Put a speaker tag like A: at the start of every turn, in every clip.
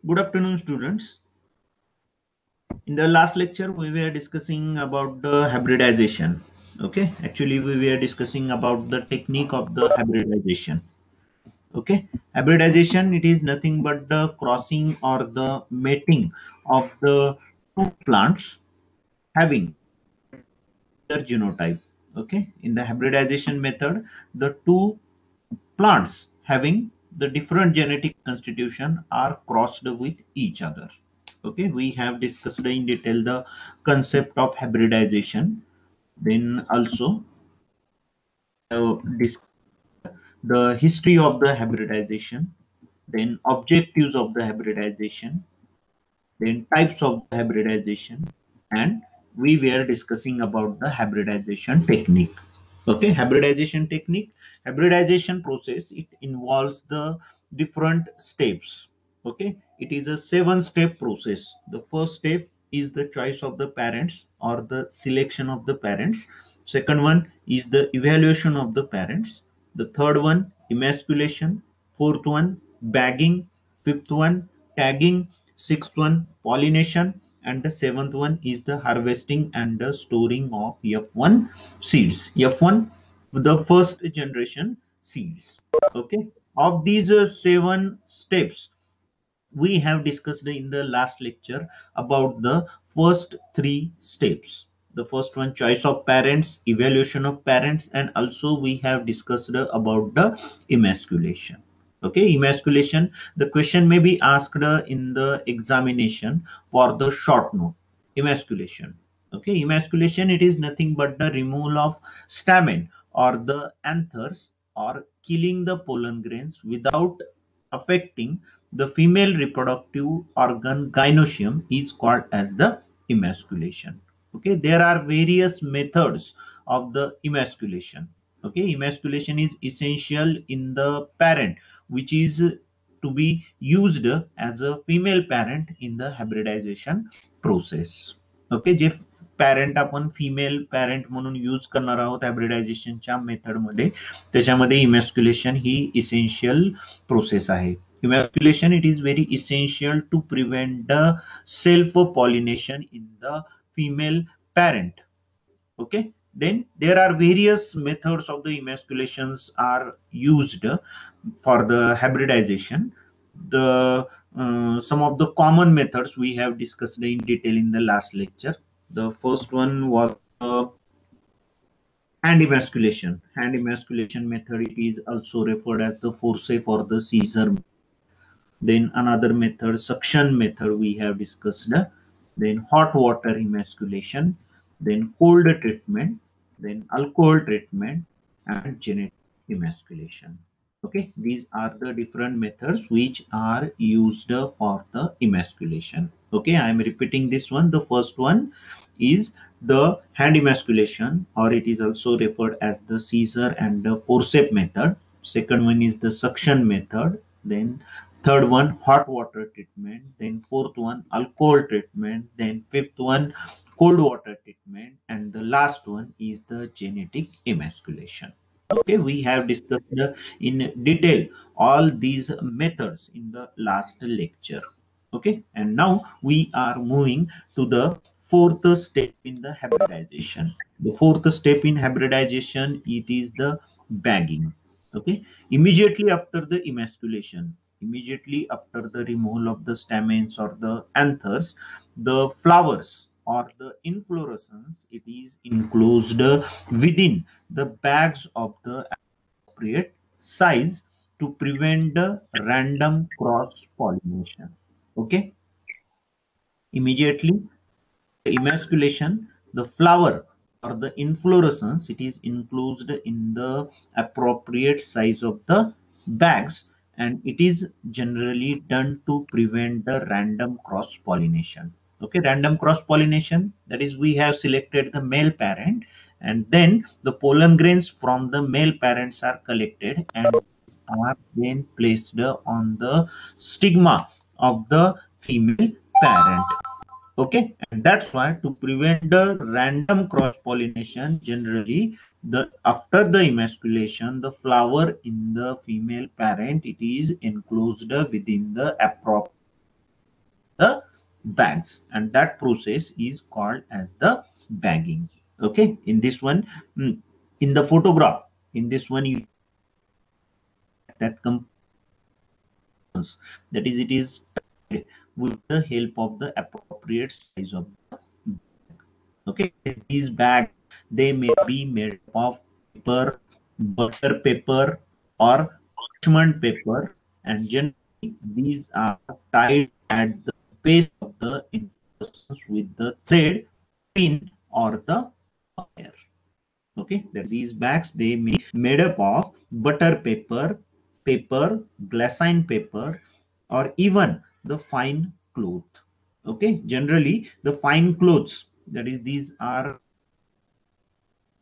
A: Good afternoon, students. In the last lecture, we were discussing about the hybridization. Okay, actually, we were discussing about the technique of the hybridization. Okay, hybridization, it is nothing but the crossing or the mating of the two plants having their genotype. Okay, in the hybridization method, the two plants having the different genetic constitution are crossed with each other. Okay, we have discussed in detail the concept of hybridization. Then also discuss the history of the hybridization, then objectives of the hybridization, then types of the hybridization, and we were discussing about the hybridization technique. Okay, hybridization process, it involves the different steps. Okay, it is a 7-step process. The first step is the choice of the parents or the selection of the parents. Second one is the evaluation of the parents. The third one, emasculation. Fourth one, bagging. Fifth one, tagging. Sixth one, pollination. And the seventh one is the harvesting and the storing of F1 seeds. F1, the first generation seeds. Okay, of these 7 steps, we have discussed in the last lecture about the first 3 steps. The first one, choice of parents, evaluation of parents, and also we have discussed about the emasculation. Okay, emasculation, the question may be asked in the examination for the short note. Emasculation. Okay, emasculation, it is nothing but the removal of stamen or the anthers, or killing the pollen grains without affecting the female reproductive organ gynecium, is called as the emasculation. Okay, there are various methods of the emasculation. Okay, emasculation is essential in the parent, which is to be used as a female parent in the hybridization process. Okay, J parent आपण female parent म्हणून use करणार आहोत हायब्रिडायझेशनच्या मेथडमध्ये, त्याच्यामध्ये इमॅस्क्युलेशन ही essential process आहे. Emasculation, it is very essential to prevent the self pollination in the female parent. Okay, then there are various methods of the emasculations are used for the hybridization. The some of the common methods we have discussed in detail in the last lecture. The first one was hand emasculation. Hand emasculation method, it is also referred as the forceps or the Caesar. Then another method, suction method, we have discussed. Then hot water emasculation, then cold treatment, then alcohol treatment, and genetic emasculation. Okay, these are the different methods which are used for the emasculation. Okay, I am repeating this one. The first one is the hand emasculation, or it is also referred as the Caesar and the forceps method. Second one is the suction method. Then third one, hot water treatment. Then fourth one, alcohol treatment. Then fifth one, cold water treatment. And the last one is the genetic emasculation. Okay, we have discussed in detail all these methods in the last lecture. Okay, and now we are moving to the fourth step in the hybridization. The fourth step in hybridization, it is the bagging. Okay, immediately after the emasculation, immediately after the removal of the stamens or the anthers, the flowers or the inflorescence, it is enclosed within the bags of the appropriate size to prevent the random cross pollination. Okay, immediately the emasculation, the flower or the inflorescence, it is enclosed in the appropriate size of the bags, and it is generally done to prevent the random cross pollination. Okay, random cross pollination, that is, we have selected the male parent, and then the pollen grains from the male parents are collected and are then placed on the stigma of the female parent. Okay, and that's why, to prevent the random cross pollination, generally the after the emasculation, the flower in the female parent, it is enclosed within the appropriate the bags, and that process is called as the bagging. Okay, in this one, in the photograph, in this one, you that that is, it is tied with the help of the appropriate size of. Okay, these bags, they may be made of paper, butter paper, or parchment paper, and generally these are tied at the base of the inflorescence with the thread, pin, or the wire. Okay, that these bags, they may be made up of butter paper, glassine paper, or even the fine cloth. Okay, generally the fine clothes, that is, these are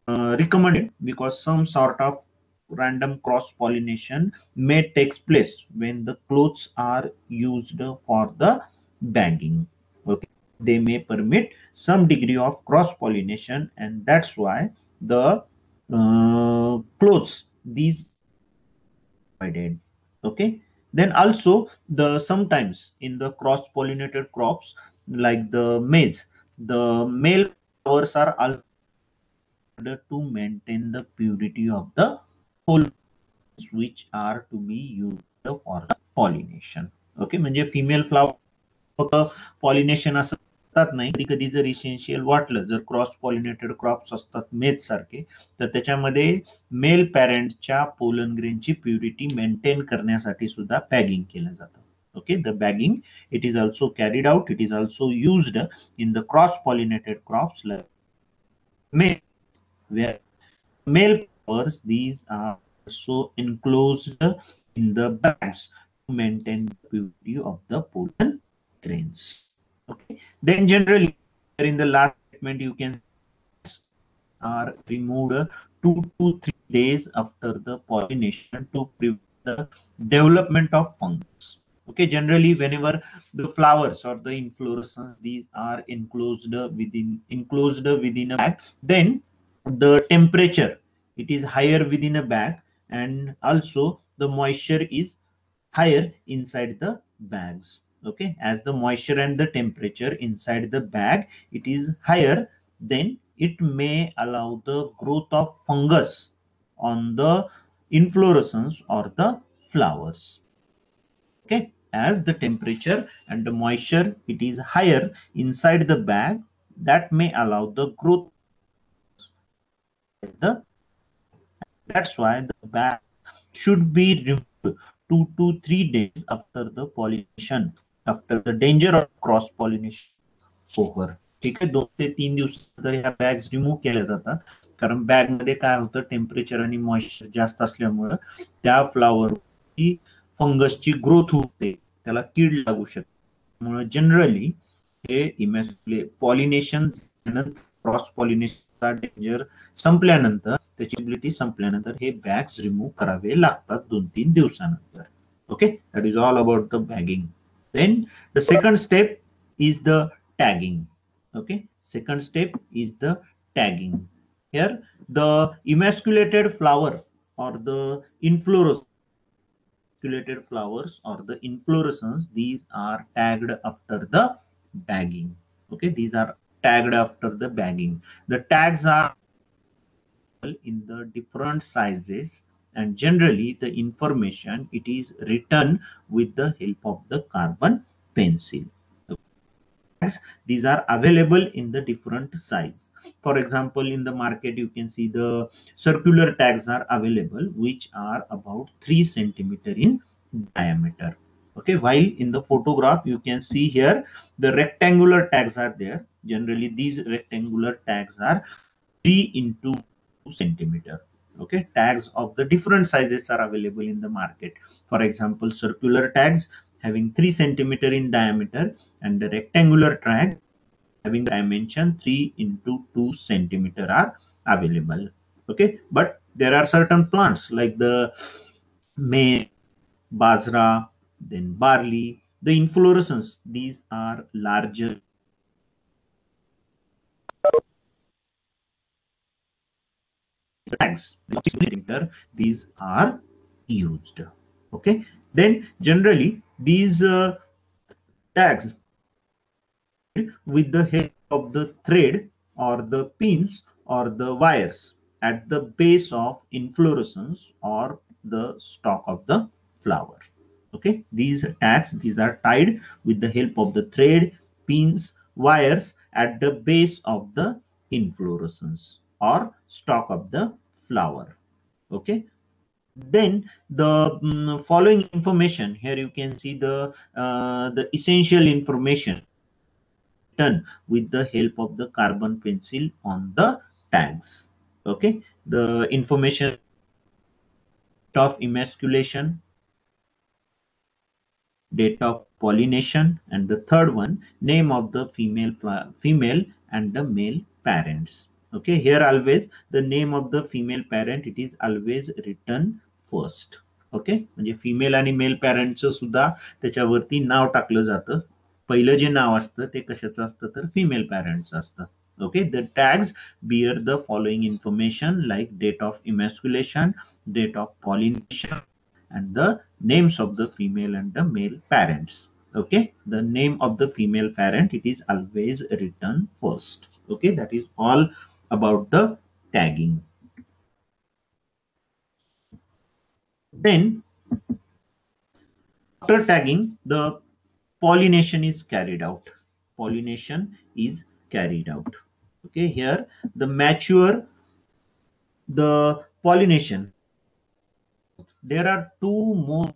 A: recommended because some sort of random cross pollination may takes place when the clothes are used for the bagging. Okay, they may permit some degree of cross pollination, and that's why the clothes, these provided. Okay, then also the sometimes in the cross pollinated crops like the maize, the male flowers are also to maintain the purity of the whole, which are to be used for the pollination. Okay, म्हणजे female flower pollination असं करतात नाही. कधी कधी जर essential वाटलं, जर cross pollinated crops असतात मेज सारखे, तर त्याच्यामध्ये मेल पॅरेंटच्या पोलन ग्रेनची प्युरिटी मेंटेन करण्यासाठी सुद्धा बॅगिंग केलं जातं. Okay, the bagging, it is also carried out, it is also used in the cross pollinated crops like maize, where male flowers, these are also enclosed in the bags to maintain the purity of the pollen grains. Okay. Then generally in the last statement you can are removed 2 to 3 days after the pollination to prevent the development of fungus. Okay, generally whenever the flowers or the inflorescence, these are enclosed within a bag, then the temperature, it is higher within a bag, and also the moisture is higher inside the bags. Okay, as the moisture and the temperature inside the bag, it is higher, then it may allow the growth of fungus on the inflorescence or the flowers. Okay, as the temperature and the moisture, it is higher inside the bag, that may allow the growth of the. That's why the bag should be removed 2 to 3 days after the pollination, after the danger of cross pollination over. ठीक आहे, 2 ते 3 दिवसानंतर ह्या bags remove केल्या जातात, कारण bag मध्ये काय होतं, टेम्परेचर आणि मॉइश्चर जास्त असल्यामुळे त्या फ्लावरची फंगसची ग्रोथ होते, त्याला कीड लागू शकते. त्यामुळे जनरली हे पॉलिनेशन क्रॉस पॉलिनेशनचा डेंजर संपल्यानंतर, त्याची एबिलिटी संपल्यानंतर हे बॅग्स रिमूव्ह करावे लागतात 2-3 दिवसानंतर. Okay, that is all about the bagging. Then the second step is the tagging. Okay, second step is the tagging. Here the emasculated flower or the flowers or the inflorescence, these are tagged after the bagging. Okay, these are tagged after the bagging. The tags are in the different sizes, and generally the information, it is written with the help of the carbon pencil. These are available in the different size. For example, in the market you can see the circular tags are available, which are about 3 centimeter in diameter. Okay, while in the photograph you can see here the rectangular tags are there. Generally these rectangular tags are 3 into 2 centimeter. Okay, tags of the different sizes are available in the market. For example, circular tags having 3 centimeter in diameter, and the rectangular tag having dimension 3 into 2 centimeter are available. Okay, but there are certain plants like the maize, bajra, then barley, the inflorescence, these are larger tags. These are used. Okay, then generally these tags, with the help of the thread or the pins or the wires at the base of inflorescence or the stalk of the flower. Okay, these tags, these are tied with the help of the thread, pins, wires at the base of the inflorescence or stalk of the flower. Okay, then the following information, here you can see the essential information done with the help of the carbon pencil on the tags. Okay, the information of emasculation, date of pollination, and the third one, name of the female and the male parents. Okay, here always the name of the female parent, it is always written first. Okay, म्हणजे female आणि mail पॅरेंटचं सुद्धा त्याच्यावरती नाव टाकलं जातं. पहिलं जे नाव असतं ते कशाचं असतं तर फिमेल पॅरेंटचं असतं. Okay, the tags bear the following information like date of emasculation, date of pollination, and the names of the female and the male parents. Okay, the name of the female parent, it is always written first. Okay, that is all about the tagging. Then after tagging, the pollination is carried out. Pollination is carried out. Okay, here the mature, the pollination, there are two more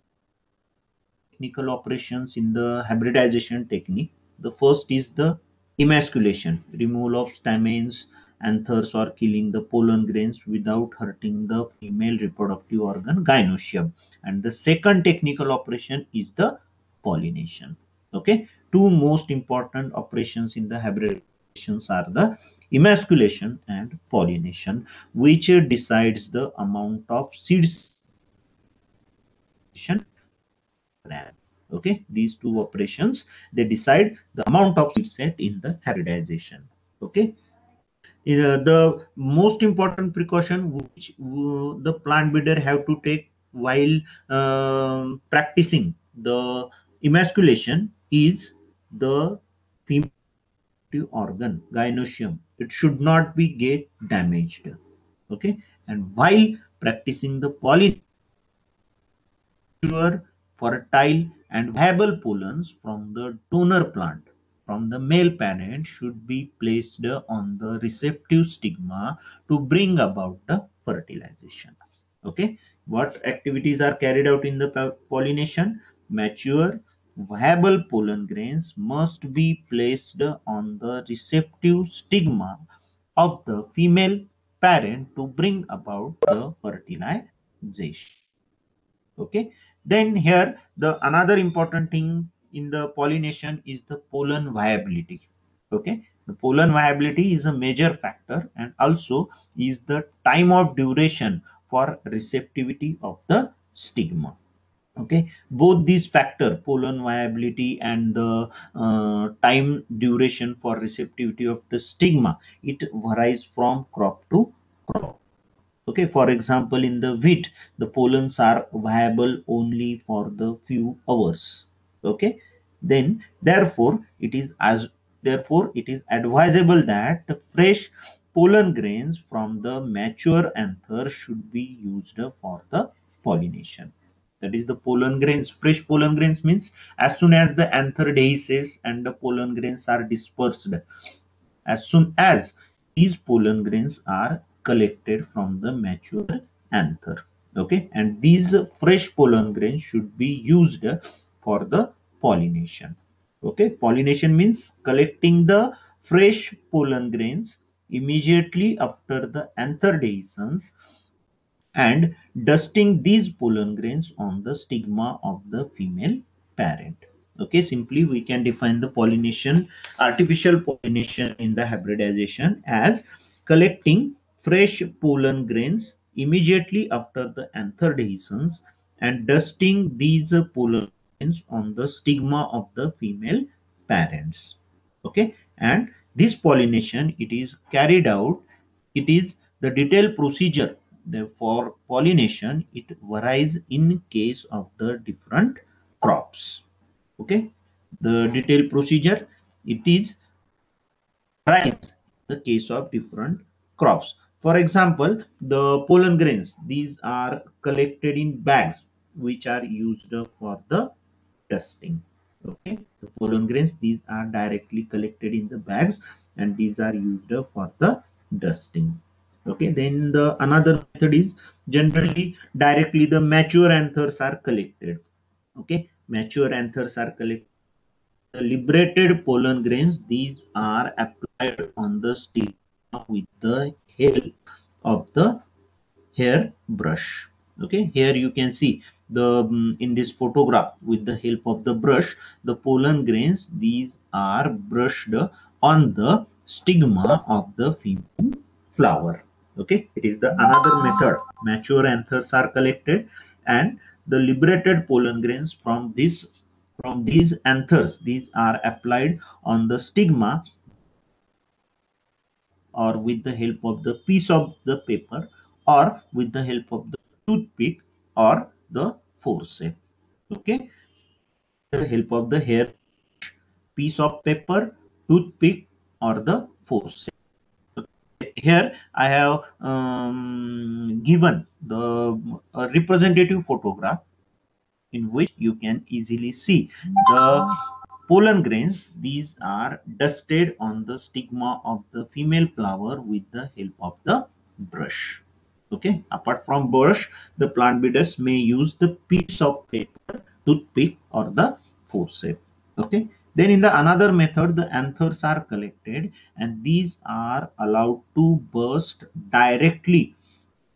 A: technical operations in the hybridization technique. The first is the emasculation, removal of stamens, anthers, or killing the pollen grains without hurting the female reproductive organ gynecium. And the second technical operation is the pollination. Okay, two most important operations in the hybridizations are the emasculation and pollination, which decides the amount of seeds. Okay, these two operations, they decide the amount of seed set in the hybridization. Okay, the most important precaution which the plant breeder have to take while practicing the emasculation is the female organ gynecium, it should not be get damaged. Okay, and while practicing the pollination, pure, fertile, and viable pollens from the donor plant from the male parent should be placed on the receptive stigma to bring about the fertilization. Okay, what activities are carried out in the pollination? Mature, viable pollen grains must be placed on the receptive stigma of the female parent to bring about the fertilization. Okay, then here the another important thing in the pollination is the pollen viability. Okay, the pollen viability is a major factor and also is the time of duration for receptivity of the stigma. Okay, both these factor, pollen viability and the time duration for receptivity of the stigma, it varies from crop to crop. Okay, for example, in the wheat, the pollens are viable only for the few hours. Okay, then therefore it is advisable that the fresh pollen grains from the mature anther should be used for the pollination. That is the pollen grains. Fresh pollen grains means as soon as the anther dehisces and the pollen grains are dispersed, as soon as these pollen grains are collected from the mature anther. Okay, and these fresh pollen grains should be used for the pollination. Okay, pollination means collecting the fresh pollen grains immediately after the anther dehiscence and dusting these pollen grains on the stigma of the female parent. Okay, simply we can define the pollination, artificial pollination in the hybridization as collecting fresh pollen grains immediately after the anther dehiscence and dusting these pollen grains on the stigma of the female parents. Okay, and this pollination, it is carried out, it is the detailed procedure. For pollination, it varies in case of the different crops. Okay, the detailed procedure, it is variance in the case of different crops. For example, the pollen grains, these are collected in bags which are used for the dusting. Okay, the pollen grains, these are directly collected in the bags and these are used for the dusting. Okay, then the another method is generally directly the mature anthers are collected. Okay, mature anthers are collected. The liberated pollen grains, these are applied on the stigma with the help of the hair brush. Okay, here you can see the in this photograph, with the help of the brush, the pollen grains, these are brushed on the stigma of the female flower. Okay, it is the another method. Mature anthers are collected and the liberated pollen grains from these anthers, these are applied on the stigma or with the help of the piece of the paper or with the help of the toothpick or the forceps. Okay, the help of the hair, piece of paper, toothpick or the forceps. Here I have given the representative photograph in which you can easily see the pollen grains. These are dusted on the stigma of the female flower with the help of the brush. Okay, apart from brush, the plant breeders may use the piece of paper, toothpick or the forceps. Okay, then in the another method, the anthers are collected and these are allowed to burst directly.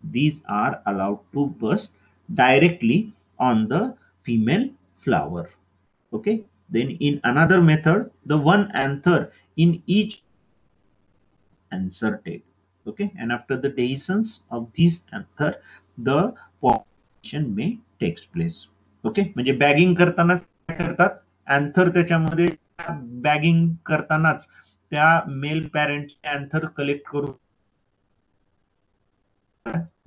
A: These are allowed to burst directly on the female flower. Okay, then in another method, the one anther in each inserted. Okay, and after the dehiscence of this anther, the pollination may takes place. Okay, म्हणजे bagging करतानाच काय करतात, anther त्याच्यामध्ये bagging करतानाच त्या mail पॅरेंटचे anther collect करून,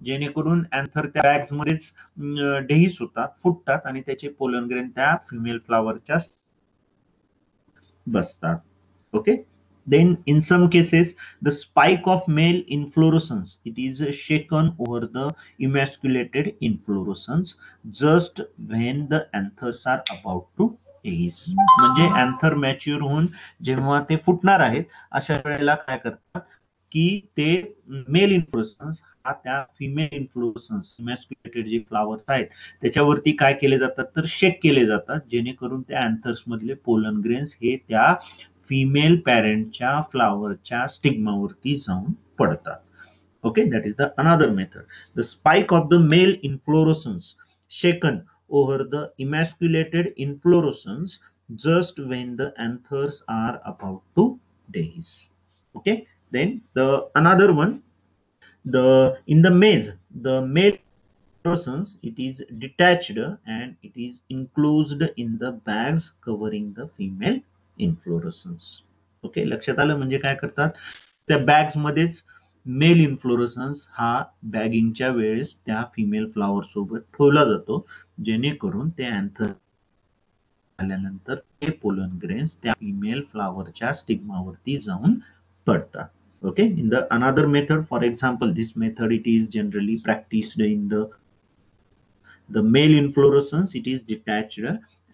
A: जेणेकरून anther त्या बॅग्स मध्येच डेहीस होतात, फुटतात आणि त्याचे पोलन ग्रेन त्या फिमेल फ्लावरच्या बसतात. Okay, then in some cases the spike of male inflorescence, it is shaken over the emasculated inflorescence just when the anthers are about to dehisce. म्हणजे अँथर मॅच्युअर होऊन जेव्हा ते फुटणार आहेत अशा वेळेला काय करतात की ते मेल इन्फ्लोरसन्स हा त्या फिमेल इन्फ्लोरसन्स इमॅस्क्युलेटेड जे फ्लावर्स आहेत त्याच्यावरती काय केले जातात तर शेक केले जातात, जेणेकरून त्या अँथर्स मधले पोलन ग्रेन्स हे त्या फिमेल पॅरेंटच्या फ्लावरच्या स्टिग्मावरती जाऊन पडतात. Okay, that is the another method. The spike of the male inflorescence shaken over the emasculated inflorescence just when the anthers are about to dehisce. Okay, then the another one, the in the maize, the male inflorescence, it is detached and it is enclosed in the bags covering the female inflorescence. Okay, लक्षात आलं म्हणजे काय करतात, त्या bags मध्येच mail इन्फ्लोरसन्स हा बॅगिंगच्या वेळेस त्या फिमेल फ्लावर सोबत ठेवला जातो, जेणेकरून ते अँथर आल्यानंतर ते पोलन ग्रेन्स त्या फिमेल फ्लावरच्या स्टिग्मावरती जाऊन पडतात. Okay, in the another method, for example, this method it is generally practiced in the male inflorescence, it is detached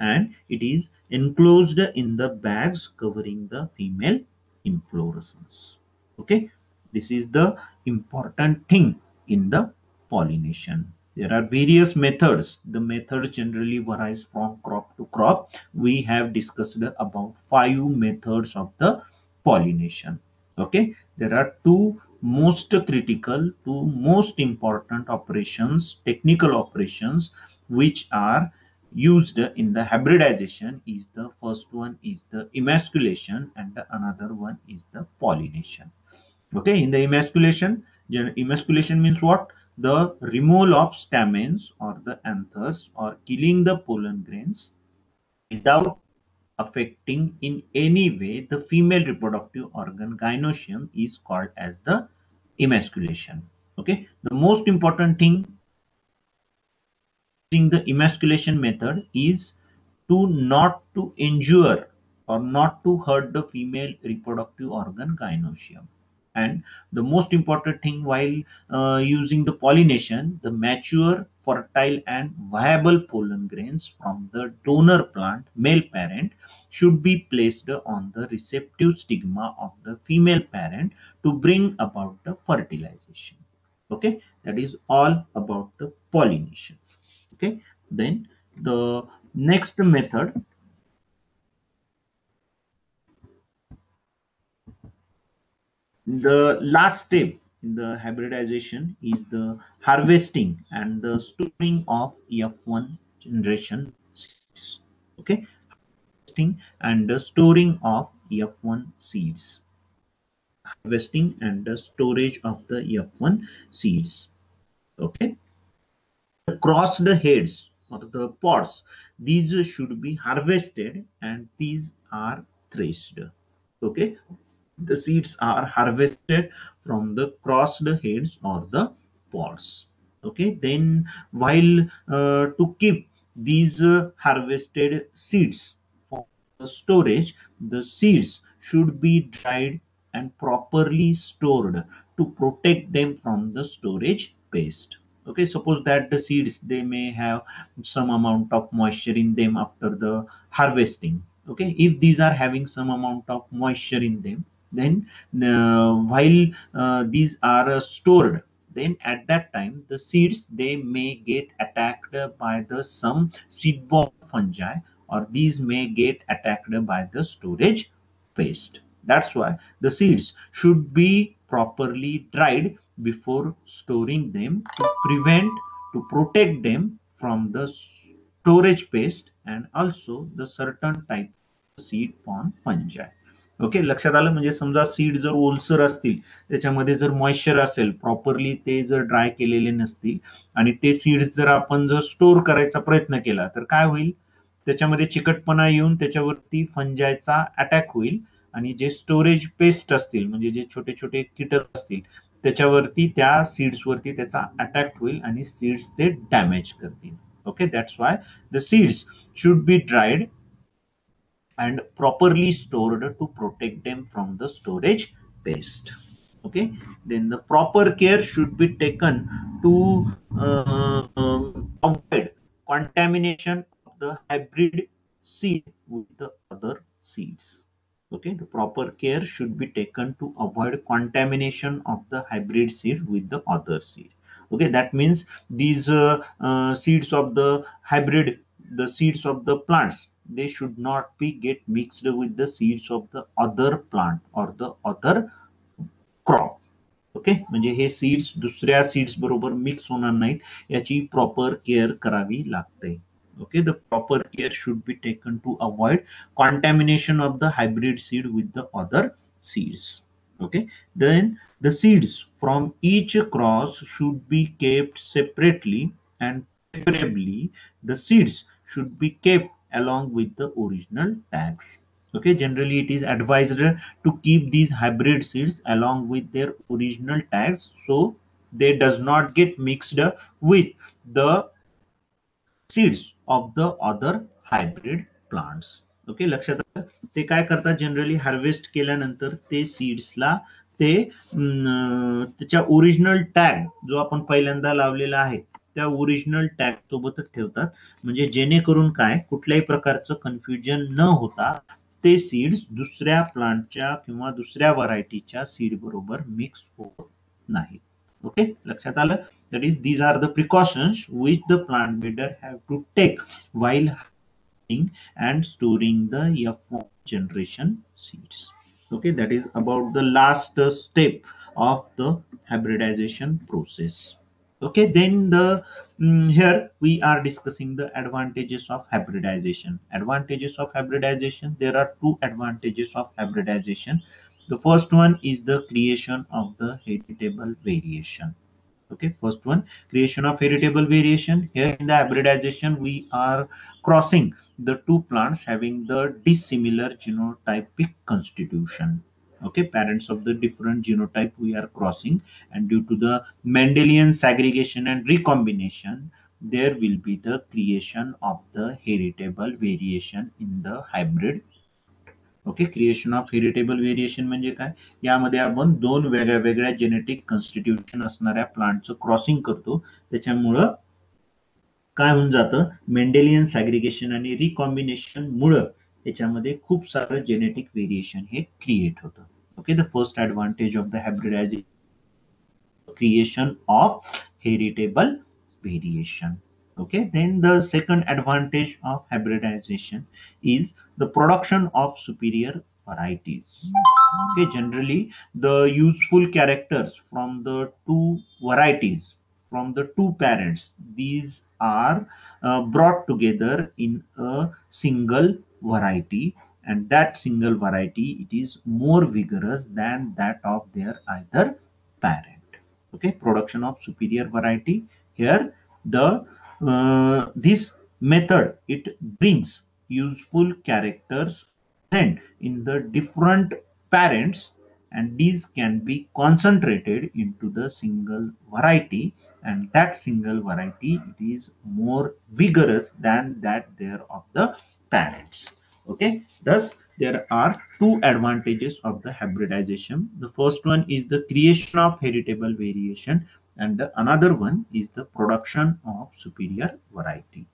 A: and it is enclosed in the bags covering the female inflorescence. Okay, this is the important thing in the pollination. There are various methods. The methods generally varies from crop to crop. We have discussed about 5 methods of the pollination. Okay, there are two most critical, two most important operations, technical operations, which are used in the hybridization. Is the first one is the emasculation and the another one is the pollination. Okay, in the emasculation, emasculation means what? The removal of stamens or the anthers or killing the pollen grains without affecting in any way the female reproductive organ gynoecium is called as the emasculation. Okay, the most important thing using the emasculation method is to not to injure or not to hurt the female reproductive organ gynecium. And the most important thing while using the pollination, the mature, fertile, and viable pollen grains from the donor plant male parent should be placed on the receptive stigma of the female parent to bring about the fertilization. Okay, that is all about the pollination. Okay, then the next method, the last step in the hybridization, is the harvesting and the storing of F1 generation seeds. Okay, harvesting and the storing of F1 seeds. Harvesting and the storage of the F1 seeds. Okay, the crossed heads or the pods, these should be harvested and these are threshed. Okay, the seeds are harvested from the crossed heads or the pods. Okay, then while to keep these harvested seeds for the storage, the seeds should be dried and properly stored to protect them from the storage paste. Okay, suppose that the seeds, they may have some amount of moisture in them after the harvesting. Okay, if these are having some amount of moisture in them, then while these are stored, then at that time the seeds, they may get attacked by the some seed-borne fungi, or these may get attacked by the storage paste. That's why the seeds should be properly dried before storing them to prevent, to protect them from the storage paste and also the certain type of seed borne fungi. Okay, लक्षात आलं. म्हणजे समजा seed जर ओलसर असतील, त्याच्यामध्ये जर moisture असेल, प्रॉपरली ते जर ड्राय केलेले नसतील आणि ते सीड्स जर आपण जर स्टोर करायचा प्रयत्न केला, तर काय होईल, त्याच्यामध्ये चिकटपणा येऊन त्याच्यावरती फंजायचा अटॅक होईल आणि जे स्टोरेज पेस्ट असतील, म्हणजे जे छोटे छोटे कीटक असतील, त्याच्यावरती, त्या सीड्स वरती त्याचा अटॅक होईल आणि सीड्स ते डॅमेज करतील. Okay, that's why the seeds should be dried and properly stored to protect them from the storage paste. Okay, then the proper care should be taken to avoid contamination of the hybrid seed with the other seeds. Okay, the proper care should be taken to avoid contamination of the hybrid seed with the other seed. Okay, that means these seeds of the hybrid, the seeds of the plants, they should not be get mixed with the seeds of the other plant or the other crop. Okay, म्हणजे हे seeds दुसऱ्या seeds बरोबर mix होणार नाहीत, याची proper care करावी लागते. Okay, the proper care should be taken to avoid contamination of the hybrid seed with the other seeds. Okay, then the seeds from each cross should be kept separately, and preferably the seeds should be kept along with the original tags. Okay, generally it is advised to keep these hybrid seeds along with their original tags, so they does not get mixed with the seeds of the other hybrid plants. Okay, लक्षात आलं. ते काय करतात, generally harvest केल्यानंतर ते सीड्सला ते त्याच्या original tag जो आपण पहिल्यांदा लावलेला आहे, त्या ओरिजिनल टॅग सोबतच ठेवतात, म्हणजे जेणेकरून काय, कुठल्याही प्रकारचं कन्फ्युजन न होता ते सीड्स दुसऱ्या प्लांटच्या किंवा दुसऱ्या व्हरायटीच्या सीड बरोबर मिक्स होत नाही. ओके, लक्षात आलं. That is, these are the precautions which the plant breeder have to take while harvesting and storing the F1 generation seeds. Okay, that is about the last step of the hybridization process. Okay, then the here we are discussing the advantages of hybridization. Advantages of hybridization, there are two advantages of hybridization. The first one is the creation of the heritable variation. Okay, first one, creation of heritable variation. Here in the hybridization, we are crossing the two plants having the dissimilar genotypic constitution. Okay, parents of the different genotype we are crossing, and due to the Mendelian segregation and recombination, there will be the creation of the heritable variation in the hybrid. Okay, creation of heritable variation म्हणजे काय? यामध्ये आपण दोन वेगळ्या वेगळ्या genetic constitution असणाऱ्या प्लांटचं crossing करतो. त्याच्यामुळं काय होऊन जातं, मेंडेलियन सॅग्रिगेशन आणि रिकॉम्बिनेशन मुळे त्याच्यामध्ये खूप सारं जेनेटिक व्हेरिएशन हे क्रिएट होतं. Okay, the first advantage of the hybridisation, creation of heritable variation. Okay, then the second advantage of hybridization is the production of superior varieties. Okay, generally the useful characters from the two varieties, from the two parents, these are brought together in a single variety, and that single variety, it is more vigorous than that of their either parent. Okay, production of superior variety. Here the this method, it brings useful characters present in the different parents, and these can be concentrated into the single variety, and that single variety, it is more vigorous than that there of the parents. Okay, thus there are two advantages of the hybridization. The first one is the creation of heritable variation, and the another one is the production of superior variety.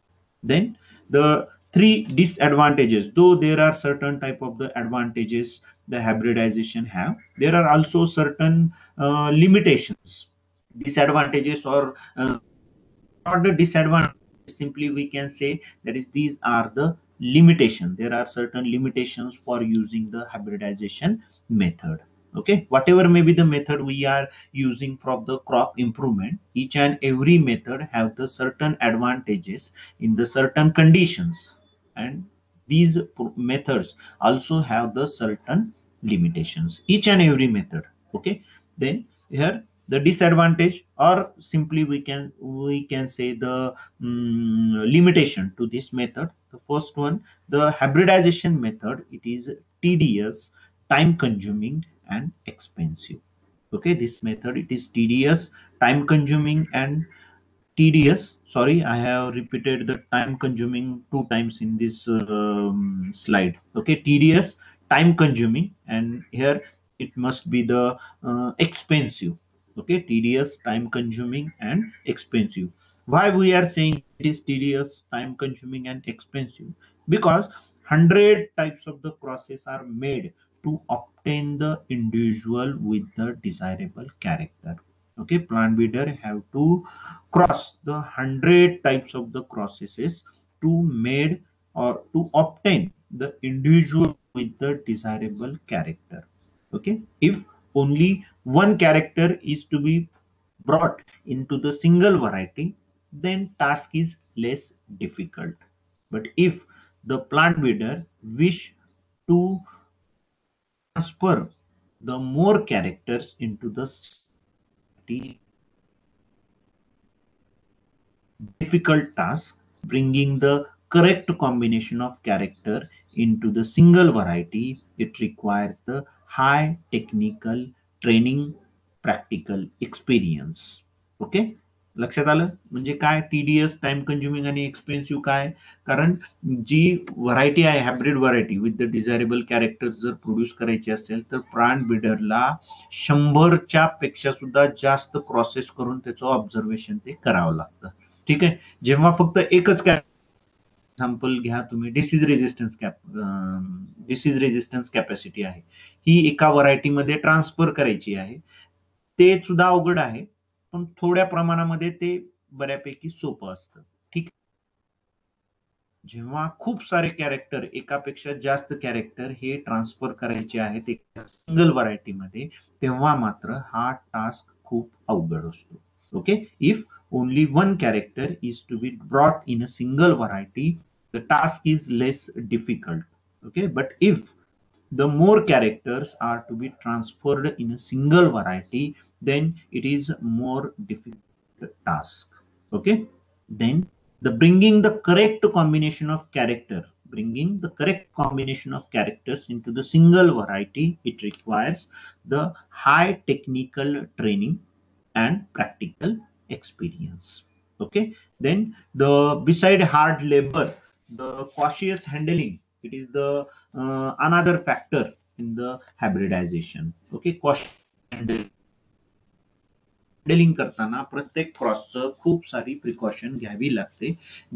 A: Then the three disadvantages, though there are certain type of the advantages the hybridization have, there are also certain limitations, disadvantages, or not the disadvantage, simply we can say that is these are the limitation. There are certain limitations for using the hybridization method. Okay, whatever may be the method we are using for the crop improvement, each and every method have the certain advantages in the certain conditions, and these methods also have the certain limitations, each and every method. Okay, then here the disadvantage, or simply we can say the limitation to this method. The first one, the hybridization method, it is tedious, time consuming, and expensive. Okay, this method, it is tedious, time consuming, and tedious, sorry, I have repeated the time consuming two times in this slide. Okay, tedious, time consuming, and here it must be the expensive. Okay, tedious, time consuming, and expensive. Why we are saying it is tedious, time consuming, and expensive? Because 100 types of the process are made to obtain the individual with the desirable character. Okay, plant breeder have to cross the 100 types of the processes to made or to obtain the individual with the desirable character. Okay, if only one character is to be brought into the single variety, then task is less difficult. But if the plant breeder wish to transfer the more characters into the difficult task, bringing the correct combination of character into the single variety, it requires the high technical training, practical experience. Okay, लक्षात आलं? म्हणजे काय TDS, time कंझ्युमिंग आणि expensive काय? कारण जी variety आहे, hybrid variety with the desirable character जर produce करायची असेल, तर प्लांट बिल्डरला 100च्या पेक्षा सुद्धा जास्त क्रॉसेस करून त्याचं ऑब्झर्वेशन ते करावं लागतं. ठीक आहे, जेव्हा फक्त एकच एक्झाम्पल घ्या तुम्ही, डिसीज रेजिस्टन्स कॅपॅसिटी आहे, ही एका व्हरायटीमध्ये ट्रान्सफर करायची आहे. ते सुद्धा अवघड आहे, पण थोड्या प्रमाणामध्ये ते बऱ्यापैकी सोपं असतं. ठीक, जेव्हा खूप सारे कॅरेक्टर, एकापेक्षा जास्त कॅरेक्टर हे ट्रान्सफर करायचे आहेत एका सिंगल व्हरायटीमध्ये, तेव्हा मात्र हा टास्क खूप अवघड असतो. Okay, if only one character is to be brought in a single variety, the task is less difficult. Okay, but if the more characters are to be transferred in a single variety, then it is more difficult task. Okay, then the bringing the correct combination of character, bringing the correct combination of characters into the single variety, it requires the high technical training and practical experience. Okay, then the beside hard labor, the cautious handling, It is the another factor in the hybridization. Okay, cost handling करताना प्रत्येक क्रॉसचं खूप सारी precaution घ्यावी लागते,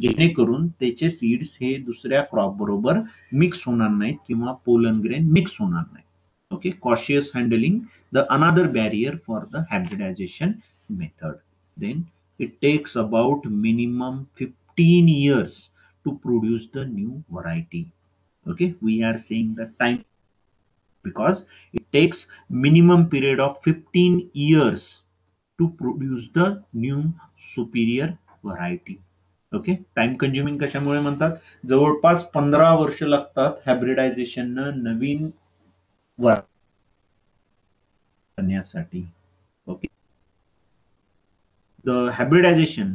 A: जेणेकरून त्याचे seeds हे दुसऱ्या crop बरोबर मिक्स होणार नाहीत किंवा पोलन ग्रेन मिक्स होणार नाही. Okay, cautious handling, the another barrier for the hybridization method. Then it takes about minimum 15 years to produce the new variety. Okay, we are saying the time because it takes minimum period of 15 years to produce the new superior variety. Okay, time consuming कशामुळे म्हणतात, जवळपास 15 वर्ष लागतात hybridization नवीन करण्यासाठी. Okay, the hybridization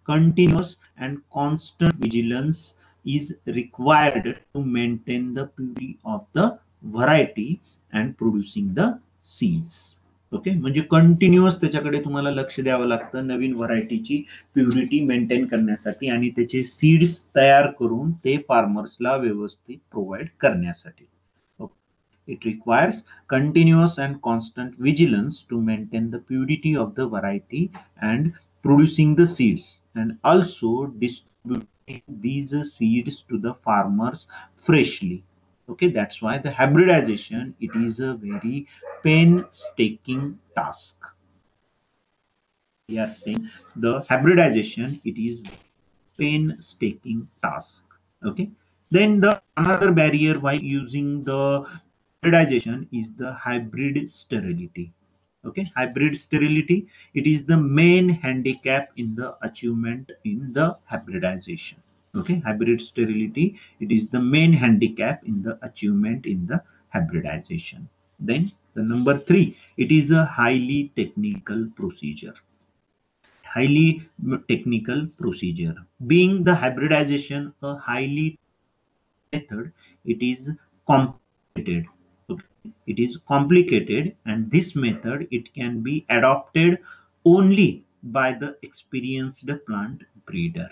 A: continuous and constant vigilance is required to maintain the purity of the variety and producing the seeds. Okay, म्हणजे continuous त्याच्याकडे तुम्हाला लक्ष द्यावं लागतं नवीन व्हरायटीची प्युरिटी मेंटेन करण्यासाठी आणि त्याचे सीड्स तयार करून ते फार्मर्सला व्यवस्थित प्रोव्हाइड करण्यासाठी. It requires continuous and constant vigilance to maintain the purity of the variety and producing the seeds, and also distributing these seeds to the farmers freshly. Okay, that's why the hybridization, it is a very painstaking task. We are saying the hybridization, it is painstaking task. Okay, then the another barrier while using the hybridization is the hybrid sterility. Okay, hybrid sterility, it is the main handicap in the achievement in the hybridization. Okay, hybrid sterility, it is the main handicap in the achievement in the hybridization. Then the number 3, it is a highly technical procedure. Highly technical procedure, being the hybridization a highly method, it is complicated. Okay, it is complicated, and this method, it can be adopted only by the experienced plant breeder.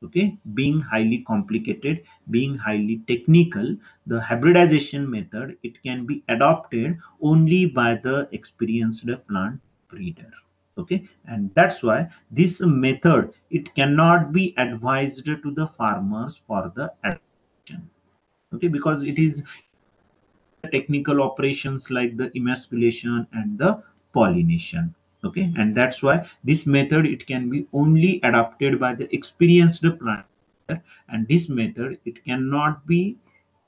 A: Okay, being highly complicated, being highly technical, the hybridization method, it can be adopted only by the experienced plant breeder. Okay, and that's why this method, it cannot be advised to the farmers for the adoption. Okay, because it is technical operations like the emasculation and the pollination. Okay, and that's why this method, it can be only adopted by the experienced planter, and this method, it cannot be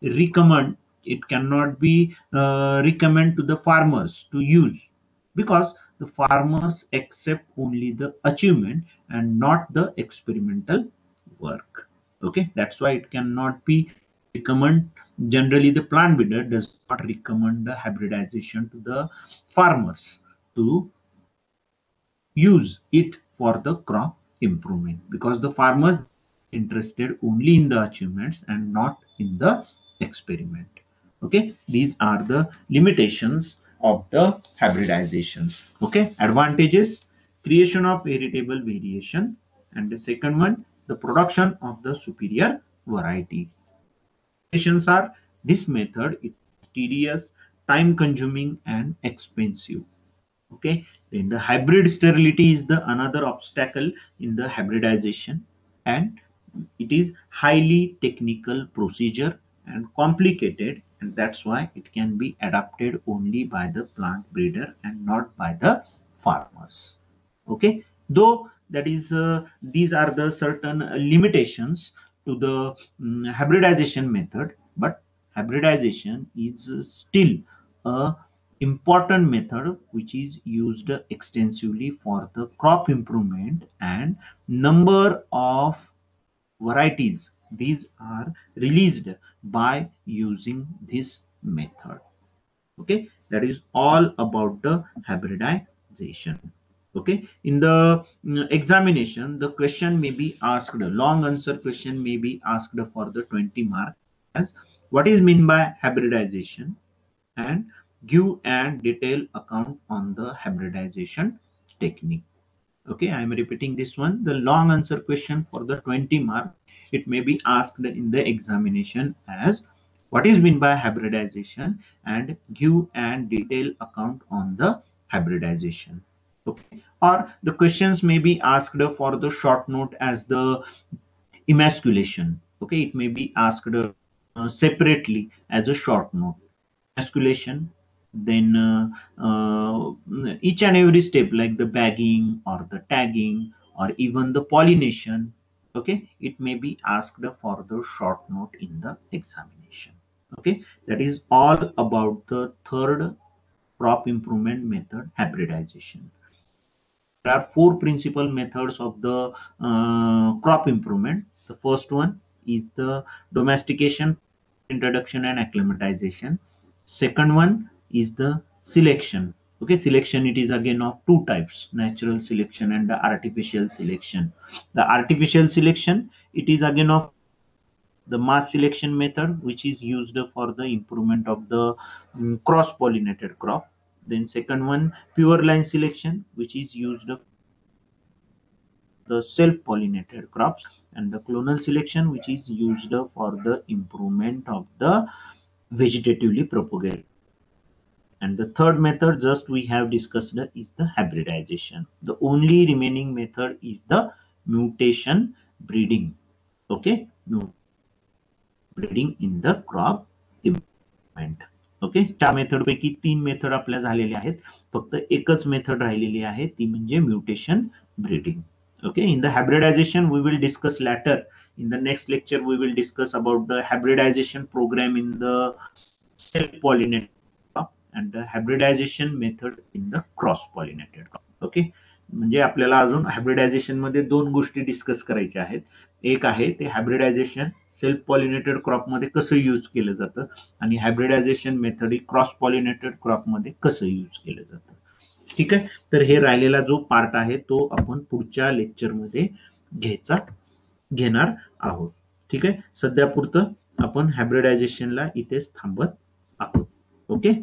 A: recommend, it cannot be recommend to the farmers to use, because the farmers accept only the achievement and not the experimental work. Okay, that's why it cannot be recommend. Generally the plant breeder does not recommend the hybridization to the farmers to use it for the crop improvement, because the farmers interested only in the achievements and not in the experiment. Okay, these are the limitations of the hybridization. Okay, advantages: creation of heritable variation, and the second one, the production of the superior variety. Limitations are, this method is tedious, time consuming and expensive. Okay, then the hybrid sterility is the another obstacle in the hybridization, and it is highly technical procedure and complicated, and that's why it can be adapted only by the plant breeder and not by the farmers. Okay, though that is these are the certain limitations to the hybridization method, but hybridization is still a important method which is used extensively for the crop improvement, and number of varieties these are released by using this method. Okay, that is all about the hybridization. Okay, in the examination, the question may be asked, a long answer question may be asked for the 20 mark, as what is mean by hybridization, and give a detailed account on the hybridization technique. Okay, I am repeating this one. The long answer question for the 20 mark, It may be asked in the examination as what is meant by hybridization and give and detailed account on the hybridization. Okay. Or the questions may be asked for the short note as the emasculation. Okay, it may be asked separately as a short note. Emasculation, then each and every step like the bagging or the tagging or even the pollination. Okay, it may be asked for the short note in the examination. Okay, that is all about the third crop improvement method, hybridization. There are four principal methods of the crop improvement. The first one is the domestication, introduction, and acclimatization. Second one is the selection. Okay, selection, it is again of two types: natural selection and the artificial selection. The artificial selection, it is again of the mass selection method, which is used for the improvement of the cross pollinated crop. Then second one, pure line selection, which is used the self-pollinated crops, and the clonal selection, which is used for the improvement of the vegetatively propagated. And the third method just we have discussed is the hybridization. The only remaining method is the mutation breeding. Okay, breeding in the crop improvement. Okay, चार method पैकी तीन method आपल्या झालेल्या आहेत. फक्त एकच method राहिलेली आहे, ती म्हणजे mutation breeding. Okay, in the hybridization we will discuss later. In the next lecture we will discuss about the hybridization program in the self pollinated crop and the hybridization method in the cross pollinated crop. Okay, म्हणजे आपल्याला अजून hybridisation मध्ये दोन गोष्टी discuss करायच्या आहेत. एक आहे ते हायब्रिडायझेशन सेल्फ पॉलिनेटेड क्रॉप मध्ये कसं यूज केलं जातं आणि hybridisation method cross pollinated crop मध्ये कसं यूज केलं जातं. ठीक आहे, तर हे राहिलेला जो पार्ट आहे तो आपण पुढच्या लेक्चरमध्ये घेणार आहोत. ठीक आहे, सध्या पुरतं आपण हायब्रिडायझेशनला इथेच थांबत आहोत. ओके.